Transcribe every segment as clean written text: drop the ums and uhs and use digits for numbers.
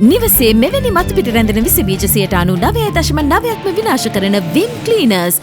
නිවසේ මෙවැනි මතු පිට රැඳෙන විස බීජ 99.9%ක්ම විනාශ කරන විම් ක්ලීනර්ස්.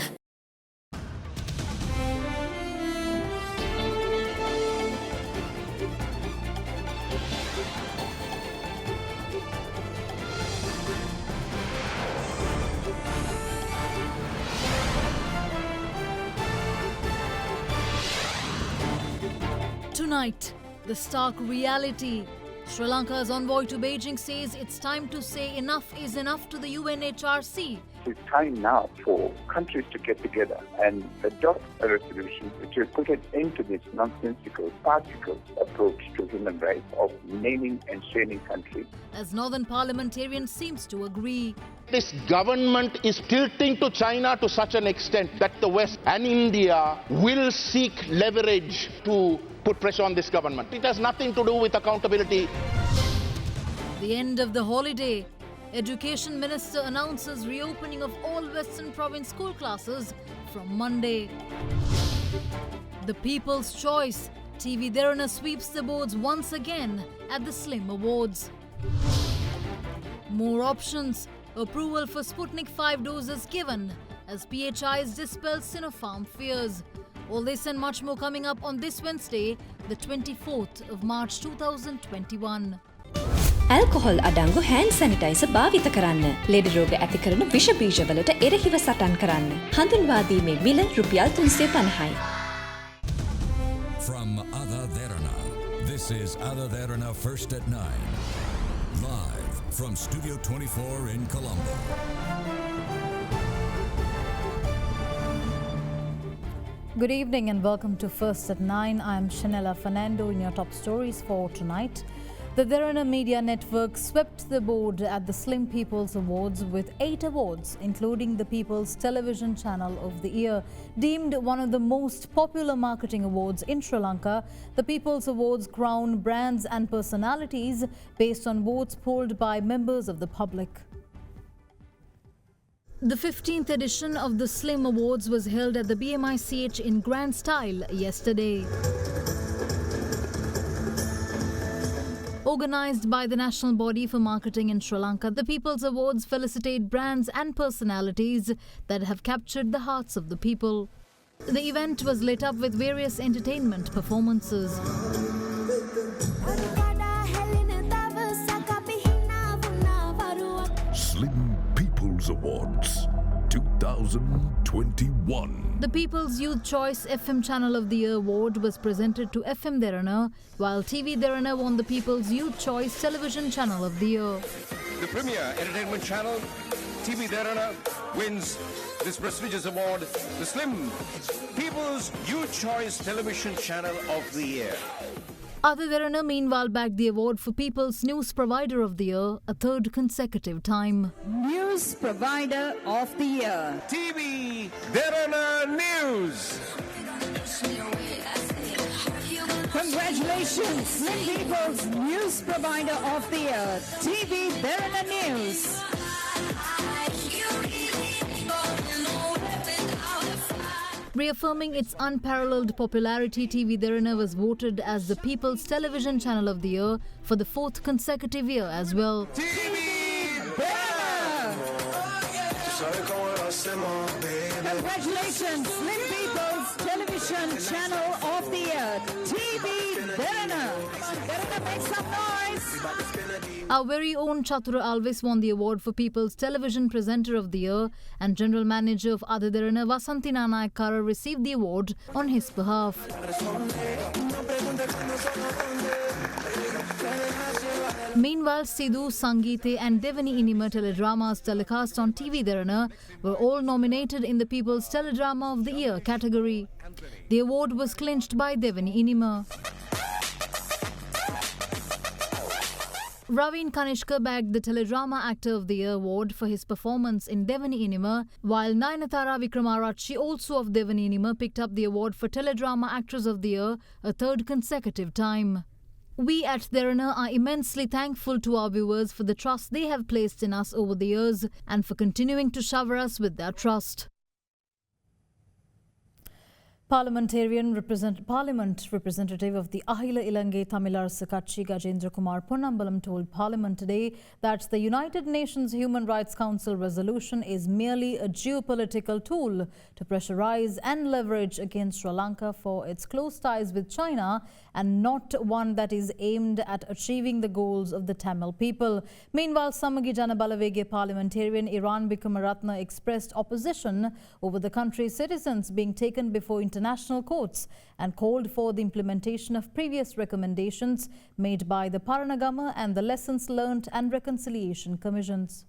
Tonight, the stark reality. Sri Lanka's envoy to Beijing says it's time to say enough is enough to the UNHRC. It's time now for countries to get together and adopt a resolution which will put an end to this nonsensical, particle approach to human rights of naming and shaming countries. As Northern Parliamentarians seems to agree. This government is tilting to China to such an extent that the West and India will seek leverage to put pressure on this government. It has nothing to do with accountability. The end of the holiday. Education Minister announces reopening of all Western Province school classes from Monday. The People's Choice. TV Derana sweeps the boards once again at the Slim Awards. More options. Approval for Sputnik 5 doses given as PHIs dispel Sinopharm fears. All this and much more coming up on this Wednesday, the 24th of March 2021. Alcohol අඩංගු hand sanitizer භාවිත කරන්න. ලෙඩ රෝග ඇති කරන විෂ බීජවලට එරෙහිව සටන් කරන්න. හඳුන්වා දීමේ මිල රුපියල් 350යි. From AdaDerana, this is AdaDerana First at 9. Live from Studio 24 in Colombo. Good evening and welcome to First at 9. I am Shanella Fernando in your top stories for tonight. The Derana Media Network swept the board at the Slim People's Awards with 8 awards, including the People's Television Channel of the Year. Deemed one of the most popular marketing awards in Sri Lanka, the People's Awards crown brands and personalities based on votes polled by members of the public. The 15th edition of the Slim Awards was held at the BMICH in grand style yesterday. Organised by the National Body for Marketing in Sri Lanka, the People's Awards felicitate brands and personalities that have captured the hearts of the people. The event was lit up with various entertainment performances. Slim People's Awards 2021. The People's Youth Choice FM Channel of the Year Award was presented to FM Derana, while TV Derana won the People's Youth Choice Television Channel of the Year. The premier entertainment channel, TV Derana, wins this prestigious award, the Slim People's Youth Choice Television Channel of the Year. AdaDerana meanwhile bagged the award for People's News Provider of the Year, a third consecutive time. News Provider of the Year. TV Derana News. Congratulations, Slim People's News Provider of the Year, TV Derana News. Reaffirming its unparalleled popularity, TV Derana was voted as the People's Television Channel of the Year for the 4th consecutive year as well. TV Derana! Congratulations, Slim People's Television Channel of the Year, TV Derana! Derana, make some noise! Our very own Chatura Alvis won the award for People's Television Presenter of the Year, and General Manager of AdaDerana Vasantina Nayakkara received the award on his behalf. Meanwhile, Sidhu, Sangeete and Devani Inima teledramas telecast on TV Derana were all nominated in the People's Teledrama of the Year category. The award was clinched by Devani Inima. Raveen Kanishka bagged the Teledrama Actor of the Year award for his performance in Devani Inima, while Nayanthara Wickramaratchi, also of Devani Inima, picked up the award for Teledrama Actress of the Year, a third consecutive time. We at Derana are immensely thankful to our viewers for the trust they have placed in us over the years and for continuing to shower us with their trust. Parliament representative of the Ahila Ilange Tamilarsa Katchi Gajendra Kumar Ponnambalam told Parliament today that the United Nations Human Rights Council resolution is merely a geopolitical tool to pressurize and leverage against Sri Lanka for its close ties with China and not one that is aimed at achieving the goals of the Tamil people. Meanwhile, Samagi Janabalavege parliamentarian Iran Bikamaratne expressed opposition over the country's citizens being taken before international courts and called for the implementation of previous recommendations made by the Paranagama and the Lessons Learned and Reconciliation Commissions.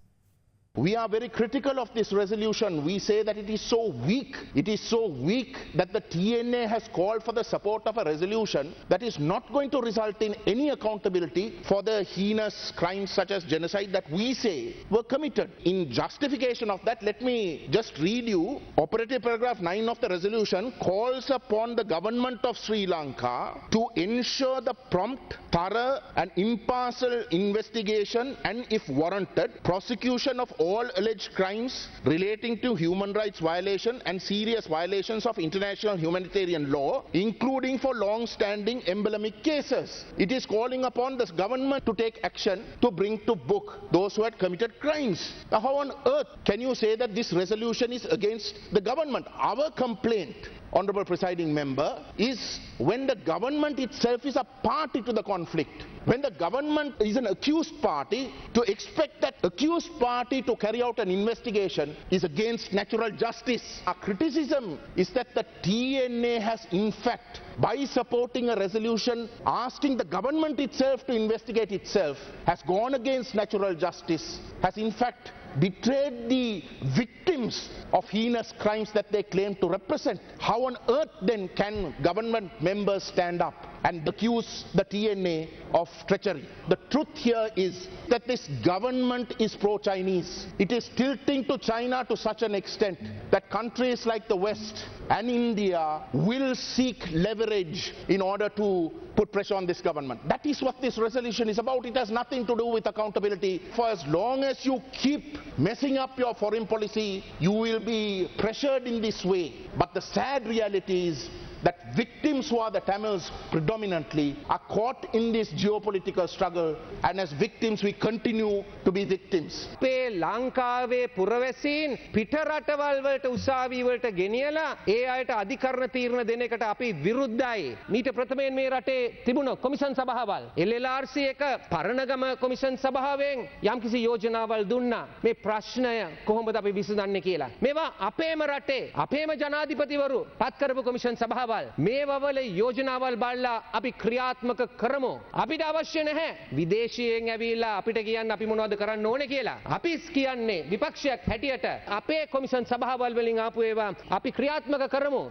We are very critical of this resolution. We say that it is so weak. It is so weak that the TNA has called for the support of a resolution that is not going to result in any accountability for the heinous crimes such as genocide that we say were committed. In justification of that, let me just read you. Operative paragraph 9 of the resolution calls upon the government of Sri Lanka to ensure the prompt, thorough and impartial investigation and, if warranted, prosecution of all alleged crimes relating to human rights violation and serious violations of international humanitarian law, including for long-standing emblematic cases. It is calling upon the government to take action to bring to book those who had committed crimes. Now, how on earth can you say that this resolution is against the government? Our complaint, Honourable Presiding Member, is when the government itself is a party to the conflict. When the government is an accused party, to expect that accused party to carry out an investigation is against natural justice. Our criticism is that the TNA has in fact, by supporting a resolution asking the government itself to investigate itself, has gone against natural justice, has in fact betrayed the victims of heinous crimes that they claim to represent. How on earth then can government members stand up and accuse the TNA of treachery? The truth here is that this government is pro-Chinese. It is tilting to China to such an extent that countries like the West and India will seek leverage in order to put pressure on this government. That is what this resolution is about. It has nothing to do with accountability. For as long as you keep messing up your foreign policy, you will be pressured in this way. But the sad reality is that victims who are the Tamils predominantly are caught in this geopolitical struggle, and as victims we continue to be victims. අපේ ලංකාවේ පුරවැසින් පිට රටවල් වලට උසාවි වලට ගෙනියලා ඒ අයට අධිකරණ තීරණ දෙන එකට අපි විරුද්ධයි. මීට ප්‍රථමයෙන් මේ රටේ තිබුණ කොමිෂන් සභාවල් LLRC එක පරණගම කොමිෂන් සභාවෙන් යම්කිසි යෝජනාවල් දුන්නා. මේ ප්‍රශ්නය කොහොමද අපි විසඳන්නේ කියලා. මේවා අපේම රටේ අපේම ජනාධිපතිවරු පත් කරපු කොමිෂන් සභාවල් මේ වවල යෝජනාවල් බලලා අපි ක්‍රියාත්මක කරමු. අපිට අවශ්‍ය නැහැ විදේශීයෙන් ඇවිල්ලා අපිට කියන්න අපි මොනවද කරන්න ඕනේ කියලා. අපි කියන්නේ විපක්ෂයක් හැටියට අපේ කොමිෂන් සභාවල් වලින් ආපු ඒවා අපි ක්‍රියාත්මක කරමු.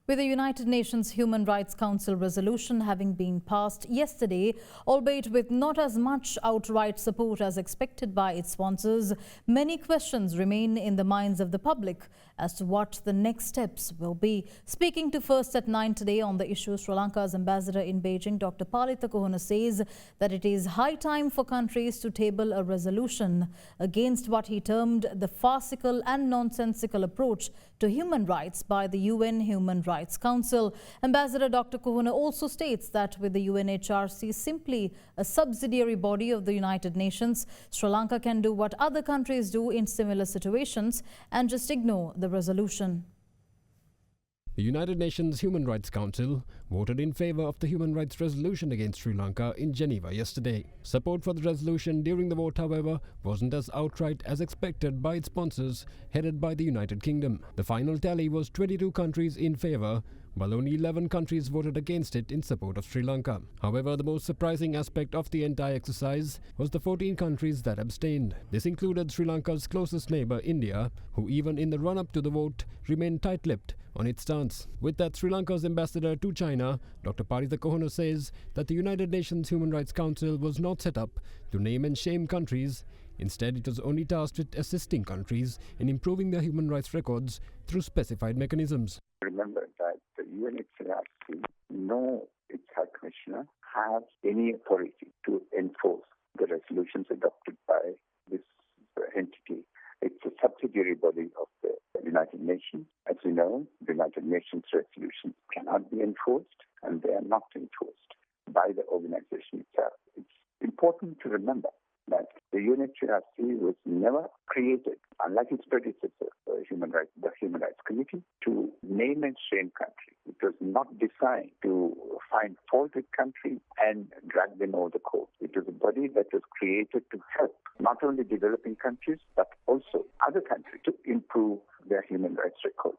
With the United Nations Human Rights Council resolution having been passed yesterday, albeit with not as much outright support as expected by its sponsors, many questions remain in the minds of the public as to what the next steps will be. Speaking to First at 9 today on the issue, Sri Lanka's ambassador in Beijing, Dr. Parita Kohona, says that it is high time for countries to table a resolution against what he termed the farcical and nonsensical approach to human rights by the UN Human Rights Council. Ambassador Dr. Kohona also states that with the UNHRC simply a subsidiary body of the United Nations, Sri Lanka can do what other countries do in similar situations and just ignore the resolution. The United Nations Human Rights Council voted in favour of the human rights resolution against Sri Lanka in Geneva yesterday. Support for the resolution during the vote, however, wasn't as outright as expected by its sponsors, headed by the United Kingdom. The final tally was 22 countries in favour, while only 11 countries voted against it in support of Sri Lanka. However, the most surprising aspect of the entire exercise was the 14 countries that abstained. This included Sri Lanka's closest neighbour, India, who even in the run-up to the vote remained tight-lipped on its stance. With that, Sri Lanka's ambassador to China, Dr. Parita Kohona, says that the United Nations Human Rights Council was not set up to name and shame countries. Instead, it was only tasked with assisting countries in improving their human rights records through specified mechanisms. Remember that the UNHRC, no its High Commissioner, has any authority to enforce the resolutions adopted by this entity. It's a subsidiary body of the United Nations. As you know, the enforced and they are not enforced by the organization itself. It's important to remember that the UNHRC was never created, unlike its predecessor, the Human Rights Committee, to name and shame countries. It was not designed to find fault with countries and drag them over the court. It was a body that was created to help not only developing countries, but also other countries to improve their human rights record.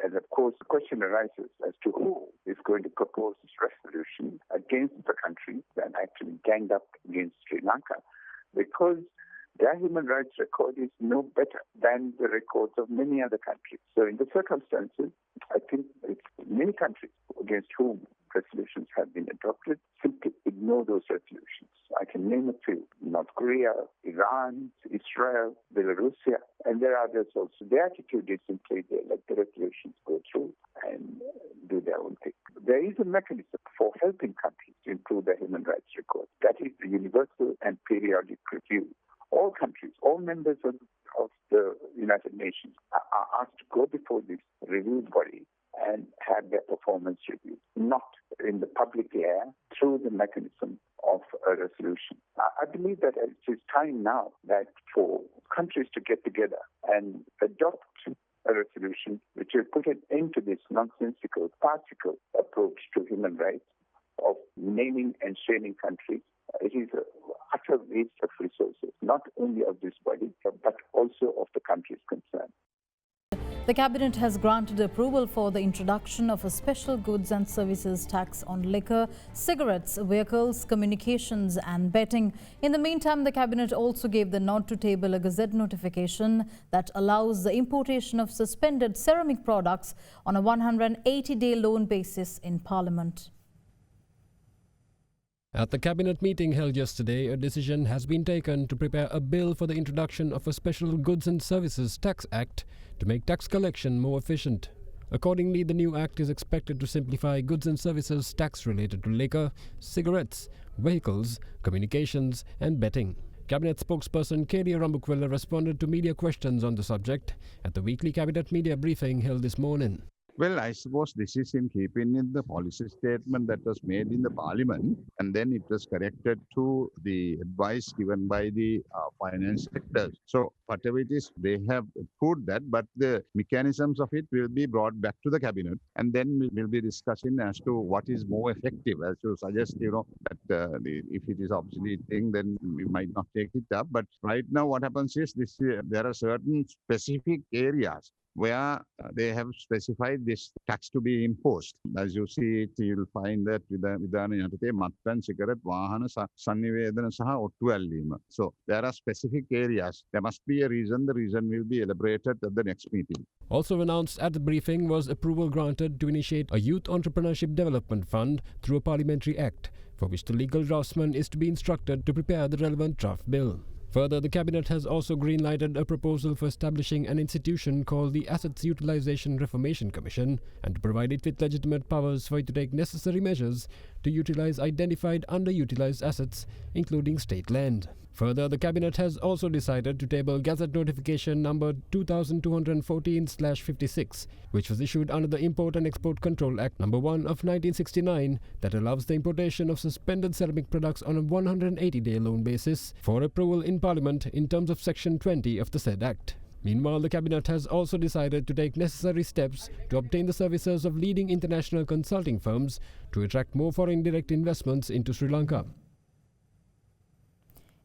And of course, the question arises as to who is going to propose this resolution against the country that actually ganged up against Sri Lanka, because their human rights record is no better than the records of many other countries. So in the circumstances, I think it's many countries against whom resolutions have been adopted simply ignore those resolutions. I can name a few: North Korea, Iran, Israel, Belarus, and there are others also. The attitude is simply they let the resolutions go through and do their own thing. There is a mechanism for helping countries to improve their human rights record. That is the universal and periodic review. All countries, all members of the United Nations are asked to go before this review body and have their performance reviewed, not in the public air through the mechanism of a resolution. I believe that it is time now that for countries to get together and adopt a resolution which will put an end to this nonsensical, farcical approach to human rights of naming and shaming countries. It is an utter waste of resources, not only of this body, but also of the countries concerned. The Cabinet has granted approval for the introduction of a special goods and services tax on liquor, cigarettes, vehicles, communications and betting. In the meantime, the Cabinet also gave the nod to table a Gazette notification that allows the importation of suspended ceramic products on a 180-day loan basis in Parliament. At the Cabinet meeting held yesterday, a decision has been taken to prepare a bill for the introduction of a Special Goods and Services Tax Act to make tax collection more efficient. Accordingly, the new act is expected to simplify goods and services tax related to liquor, cigarettes, vehicles, communications and betting. Cabinet spokesperson K.D. Rambukwella responded to media questions on the subject at the weekly Cabinet media briefing held this morning. Well, I suppose this is in keeping with the policy statement that was made in the Parliament, and then it was corrected to the advice given by the finance sector. So whatever it is, they have put that, but the mechanisms of it will be brought back to the Cabinet, and then we'll be discussing as to what is more effective. As you suggest, that if it is obsolete thing, then we might not take it up. But right now, what happens is there are certain specific areas where they have specified this tax to be imposed. As you see it, you'll find that විධානය යටතේ මත්පැන්, cigarette, වාහන, sannivedana සහ ඔට්ටු ඇල්ලීම. So there are specific areas. There must be a reason. The reason will be elaborated at the next meeting. Also announced at the briefing was approval granted to initiate a Youth Entrepreneurship Development Fund through a parliamentary act, for which the legal draftsman is to be instructed to prepare the relevant draft bill. Further, the Cabinet has also green-lighted a proposal for establishing an institution called the Assets Utilisation Reformation Commission and to provide it with legitimate powers for it to take necessary measures to utilise identified underutilised assets, including state land. Further, the Cabinet has also decided to table Gazette Notification number 2214/56, which was issued under the Import and Export Control Act number 1 of 1969 that allows the importation of suspended ceramic products on a 180-day loan basis for approval in Parliament in terms of Section 20 of the said Act. Meanwhile, the Cabinet has also decided to take necessary steps to obtain the services of leading international consulting firms to attract more foreign direct investments into Sri Lanka.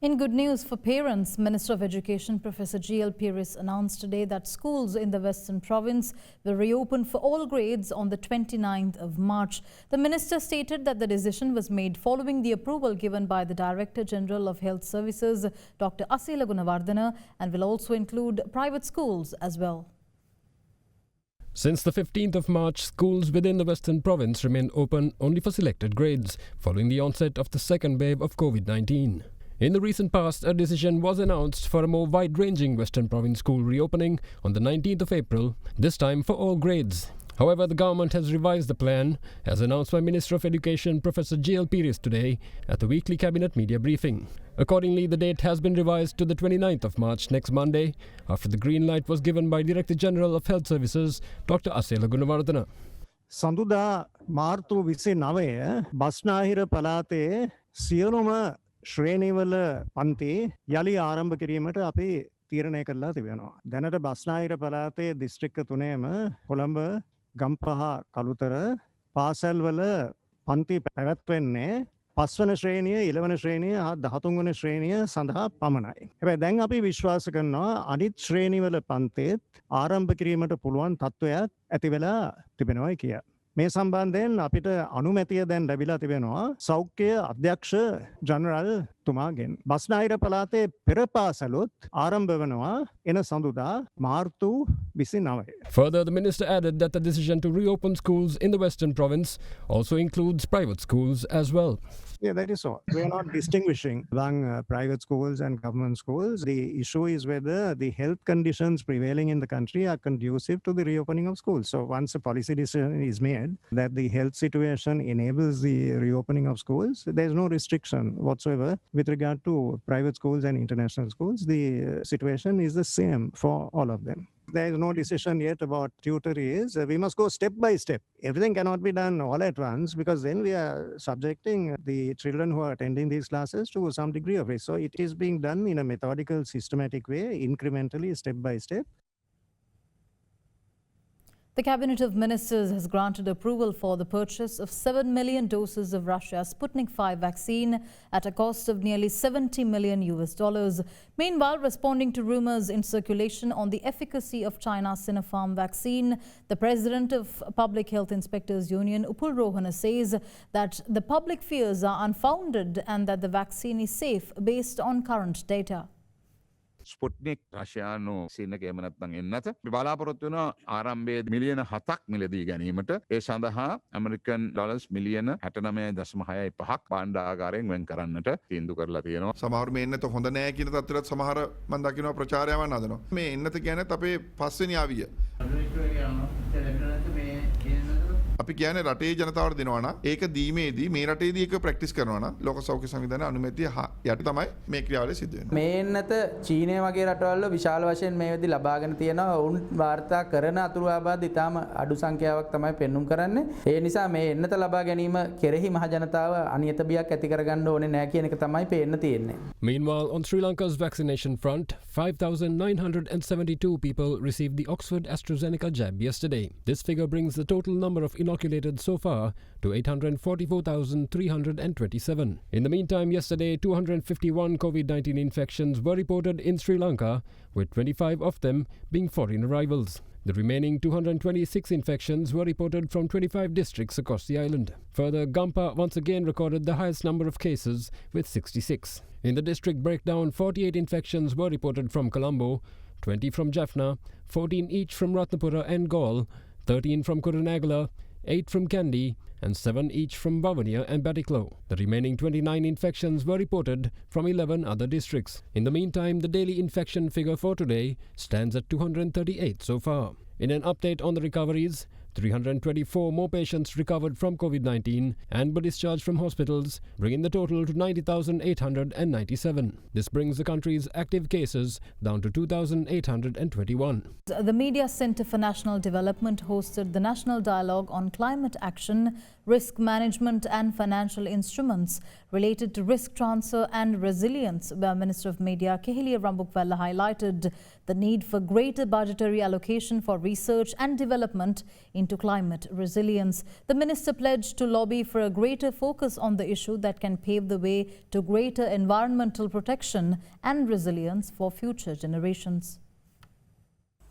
In good news for parents, Minister of Education Professor G.L. Peiris announced today that schools in the Western Province will reopen for all grades on the 29th of March. The minister stated that the decision was made following the approval given by the Director General of Health Services, Dr. Asela Gunawardena, and will also include private schools as well. Since the 15th of March, schools within the Western Province remain open only for selected grades, following the onset of the second wave of COVID-19. In the recent past, a decision was announced for a more wide-ranging Western Province school reopening on the 19th of April, this time for all grades. However, the government has revised the plan, as announced by Minister of Education Professor G.L. Peiris today at the weekly Cabinet media briefing. Accordingly, the date has been revised to the 29th of March next Monday, after the green light was given by Director General of Health Services, Dr. Asela Gunawardena. සඳුදා මාර්තු 29 බස්නාහිර පළාතේ සියලුම ශ්‍රේණිවල පන්ති යලි ආරම්භ කිරීමට අපි තීරණය කරලා තිබෙනවා. දැනට බස්නාහිර පළාතේ දිස්ත්‍රික්ක 3ම කොළඹ, ගම්පහ, කළුතර පාසල්වල පන්ති පැවැත්වෙන්නේ 5 වන ශ්‍රේණිය, 11 වන ශ්‍රේණිය, 13 වන ශ්‍රේණිය සඳහා පමණයි. හැබැයි දැන් අපි විශ්වාස කරනවා අනිත් ශ්‍රේණිවල පන්තිත් ආරම්භ කිරීමට පුළුවන් තත්ත්වයක් ඇති වෙලා තිබෙනවායි කිය. මේ සම්බන්ධයෙන් අපිට අනුමැතිය දැන් ලැබිලා තිබෙනවා සෞඛ්‍ය අධ්‍යක්ෂ ජනරල් තුමාගෙන්. බස්නාහිර පළාතේ පෙර පාසලුත් ආරම්භ වෙනවා එන සඳුදා මාර්තු 29. Further, the minister added that the decision to reopen schools in the Western Province also includes private schools as well. Yeah, that is all. We are not distinguishing among private schools and government schools. The issue is whether the health conditions prevailing in the country are conducive to the reopening of schools. So once a policy decision is made that the health situation enables the reopening of schools, there is no restriction whatsoever with regard to private schools and international schools. The situation is the same for all of them. There is no decision yet about tutories. We must go step by step. Everything cannot be done all at once because then we are subjecting the children who are attending these classes to some degree of risk. So it is being done in a methodical, systematic way, incrementally, step by step. The Cabinet of Ministers has granted approval for the purchase of 7 million doses of Russia's Sputnik V vaccine at a cost of nearly $70 million. Meanwhile, responding to rumors in circulation on the efficacy of China's Sinopharm vaccine, the president of Public Health Inspectors Union, Upul Rohana, says that the public fears are unfounded and that the vaccine is safe based on current data. Sputnik රශයානු සින්නක එමනත්නම් එන්නත බලාපොරොත්තු වෙන ආරම්භයේ මිලියන 7ක් මිලදී ගැනීමට ඒ සඳහා ඇමරිකන් ඩොලර්ස් මිලියන 69.65ක් භාණ්ඩාගාරයෙන් වෙන් කරන්නට තීන්දුව කරලා තියෙනවා. සමහර මේ එන්නත හොඳ නෑ කියන තත්ත්වයට සමහර මම දකිනවා ප්‍රචාරයවන් හදනවා. මේ එන්නත කියන්නේ අපේ පස්වෙනි ආවිය. අපි කියන්නේ රටේ ජනතාවට දෙනවා නම් ඒක දීමේදී මේ රටේදී ඒක ප්‍රැක්ටිස් කරනවා නම් ලෝක සෞඛ්‍ය සංවිධානයේ අනුමැතිය යට තමයි මේ ක්‍රියාවලිය සිදු වෙන්නේ. මේ එන්නත චීනය වගේ රටවල විශාල වශයෙන් මේ වෙද්දී ලබාගෙන තියෙනවා. උන් වාර්තා කරන අතුරු ආබාධ ඉතාම අඩු සංඛ්‍යාවක් තමයි පෙන්눔 කරන්නේ. ඒ නිසා මේ එන්නත ලබා ගැනීම කෙරෙහි මහ ජනතාව අනියත බියක් ඇති කරගන්න ඕනේ නැහැ කියන එක තමයි පේන්න තියෙන්නේ. Meanwhile, on Sri Lanka's vaccination front, 5,972 people received the Oxford AstraZeneca jab yesterday. This figure brings the total number of inoculated so far to 844,327. In the meantime, yesterday 251 COVID-19 infections were reported in Sri Lanka, with 25 of them being foreign arrivals. The remaining 226 infections were reported from 25 districts across the island. Further, Gampa once again recorded the highest number of cases with 66. In the district breakdown, 48 infections were reported from Colombo, 20 from Jaffna, 14 each from Ratnapura and Gaul, 13 from Kurunegala, 8 from Kandy, and 7 each from Vavaniya and Batiklo. The remaining 29 infections were reported from 11 other districts. In the meantime, the daily infection figure for today stands at 238 so far. In an update on the recoveries, 324 more patients recovered from COVID-19 and were discharged from hospitals, bringing the total to 90,897. This brings the country's active cases down to 2,821. The Media Centre for National Development hosted the National Dialogue on Climate Action, Risk Management and Financial Instruments related to risk transfer and resilience, where Minister of Media Kehelia Rambukwella highlighted the need for greater budgetary allocation for research and development into climate resilience. The minister pledged to lobby for a greater focus on the issue that can pave the way to greater environmental protection and resilience for future generations.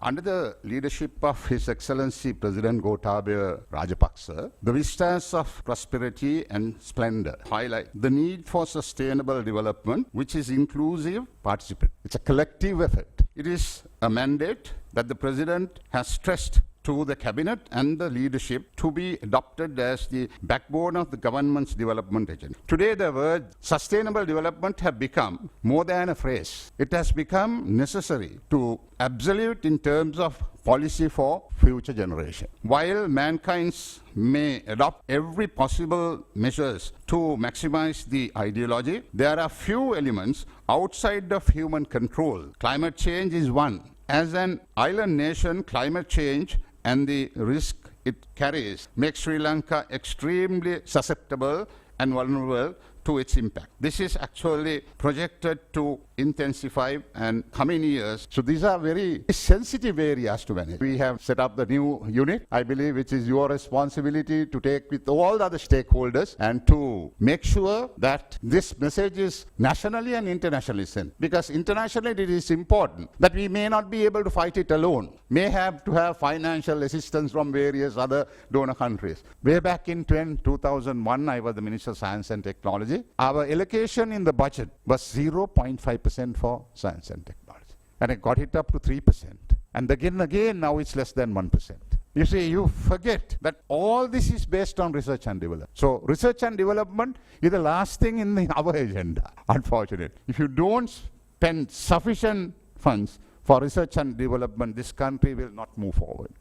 Under the leadership of His Excellency President Gotabaya Rajapaksa, the vistas of prosperity and splendor highlight the need for sustainable development, which is inclusive, participatory. It's a collective effort. It is a mandate that the President has stressed to the Cabinet and the leadership to be adopted as the backbone of the government's development agenda. Today, the word sustainable development have become more than a phrase. It has become necessary to absolute in terms of policy for future generation. While mankind may adopt every possible measures to maximize the ideology, there are few elements outside of human control. Climate change is one. As an island nation, climate change and the risk it carries makes Sri Lanka extremely susceptible and vulnerable to its impact. This is actually projected to intensify and coming years. So these are very sensitive areas to manage. We have set up the new unit, I believe, which is your responsibility to take with all the other stakeholders and to make sure that this message is nationally and internationally sent. Because internationally it is important that we may not be able to fight it alone, may have to have financial assistance from various other donor countries. Way back in 2001, I was the Minister of Science and Technology. Our allocation in the budget was 0.5% for science and technology. And I got it up to 3%. And again, now it's less than 1%. You see, you forget that all this is based on research and development. So research and development is the last thing in our agenda, unfortunately. If you don't spend sufficient funds for research and development, this country will not move forward.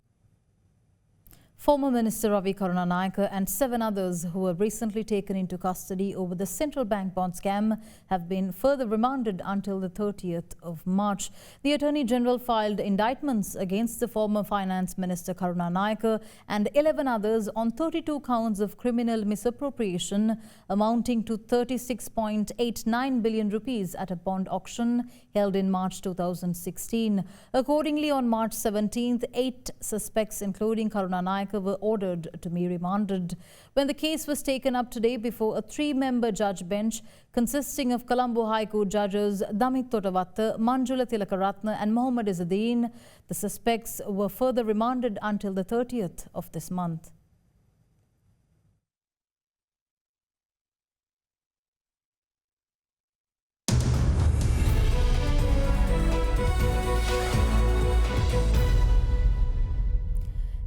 Former Minister Ravi Karunanayake and 7 others who were recently taken into custody over the central bank bond scam have been further remanded until the 30th of March. The Attorney General filed indictments against the former Finance Minister Karunanayake and 11 others on 32 counts of criminal misappropriation amounting to 36.89 billion rupees at a bond auction held in March 2016. Accordingly, on March 17th, 8 suspects including Karunanayake were ordered to be remanded. When the case was taken up today before a 3-member judge bench consisting of Colombo High Court judges Damit Totavatta, Manjula Tilakaratna and Mohammad Izzuddin, the suspects were further remanded until the 30th of this month.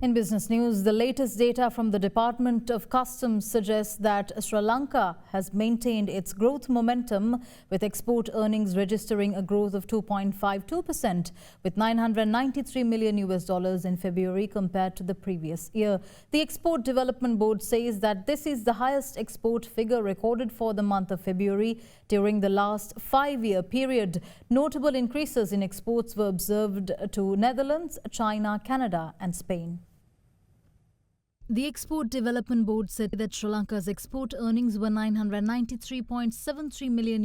In business news, the latest data from the Department of Customs suggests that Sri Lanka has maintained its growth momentum, with export earnings registering a growth of 2.52% with $993 million in February compared to the previous year. The Export Development Board says that this is the highest export figure recorded for the month of February during the last 5-year period. Notable increases in exports were observed to Netherlands, China, Canada and Spain. The Export Development Board said that Sri Lanka's export earnings were $993.73 million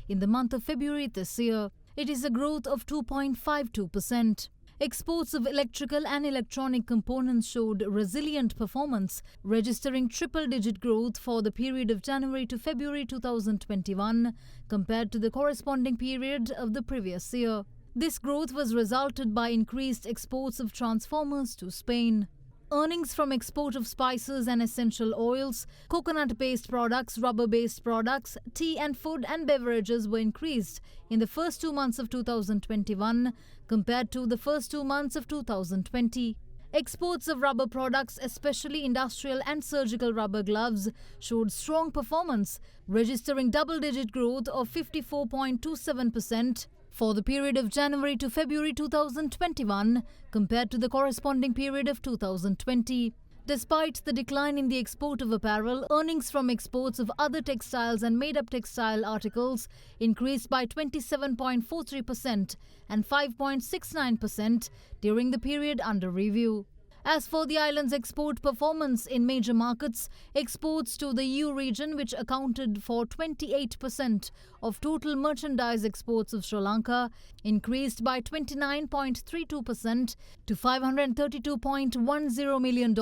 in the month of February this year. It is a growth of 2.52%. Exports of electrical and electronic components showed resilient performance, registering triple-digit growth for the period of January to February 2021 compared to the corresponding period of the previous year. This growth was resulted by increased exports of transformers to Spain. Earnings from export of spices and essential oils, coconut-based products, rubber-based products, tea and food and beverages were increased in the first 2 months of 2021 compared to the first 2 months of 2020. Exports of rubber products, especially industrial and surgical rubber gloves, showed strong performance, registering double-digit growth of 54.27%. for the period of January to February 2021 compared to the corresponding period of 2020. Despite the decline in the export of apparel, earnings from exports of other textiles and made-up textile articles increased by 27.43% and 5.69% during the period under review. As for the island's export performance in major markets, exports to the EU region, which accounted for 28% of total merchandise exports of Sri Lanka, increased by 29.32% to $532.10 million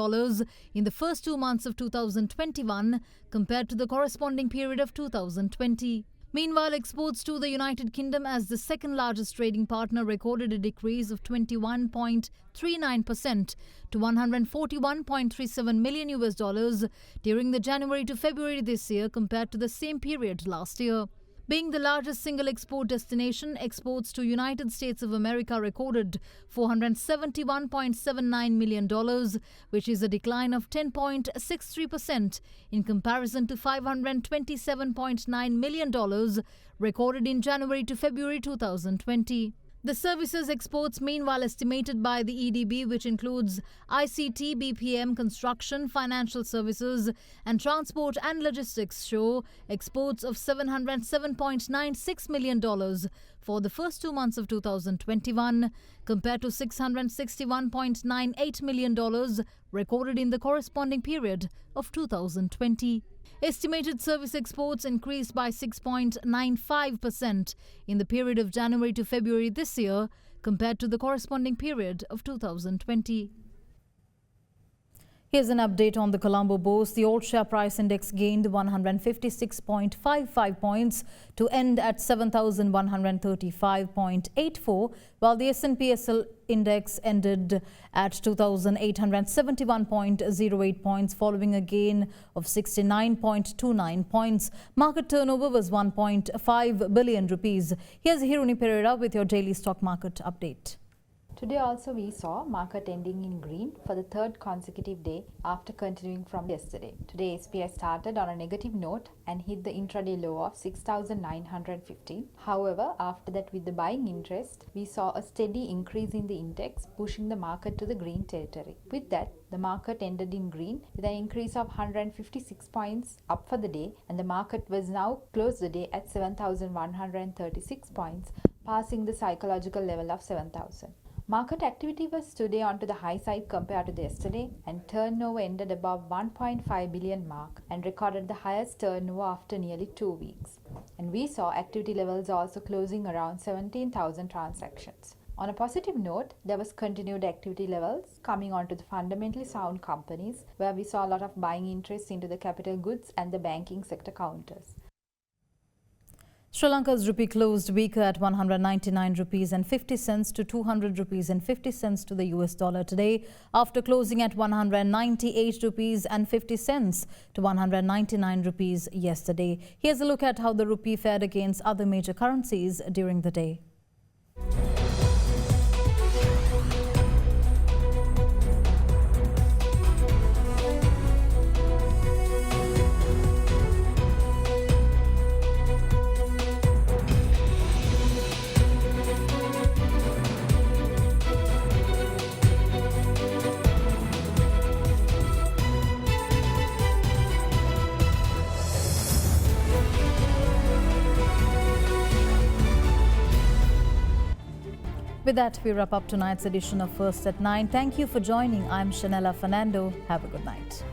in the first 2 months of 2021 compared to the corresponding period of 2020. Meanwhile, exports to the United Kingdom as the second largest trading partner recorded a decrease of 21.39% to $141.37 million during the January to February this year compared to the same period last year. Being the largest single export destination, exports to United States of America recorded $471.79 million, which is a decline of 10.63% in comparison to $527.9 million recorded in January to February 2020. The services exports, meanwhile, estimated by the EDB, which includes ICT, BPM, construction, financial services, and transport and logistics, show exports of $707.96 million for the first 2 months of 2021, compared to $661.98 million recorded in the corresponding period of 2020. Estimated service exports increased by 6.95% in the period of January to February this year compared to the corresponding period of 2020. Here's an update on the Colombo Bourse. The all-share price index gained 156.55 points to end at 7,135.84, while the S&P SL index ended at 2,871.08 points, following a gain of 69.29 points. Market turnover was 1.5 billion rupees. Here's Hiruni Pereira with your daily stock market update. Today also we saw market ending in green for the third consecutive day after continuing from yesterday. Today SPI started on a negative note and hit the intraday low of 6,915. However, after that, with the buying interest, we saw a steady increase in the index, pushing the market to the green territory. With that, the market ended in green with an increase of 156 points up for the day, and the market was now closed the day at 7,136 points, passing the psychological level of 7,000. Market activity was today onto the high side compared to the yesterday, and turnover ended above 1.5 billion mark and recorded the highest turnover after nearly 2 weeks. And we saw activity levels also closing around 17,000 transactions. On a positive note, there was continued activity levels coming onto the fundamentally sound companies, where we saw a lot of buying interest into the capital goods and the banking sector counters. Sri Lanka's rupee closed weaker at 199 rupees and 50 cents to 200 rupees and 50 cents to the US dollar today, after closing at 198 rupees and 50 cents to 199 rupees yesterday. Here's a look at how the rupee fared against other major currencies during the day. With that, we wrap up tonight's edition of First at 9. Thank you for joining. I'm Shanella Fernando. Have a good night.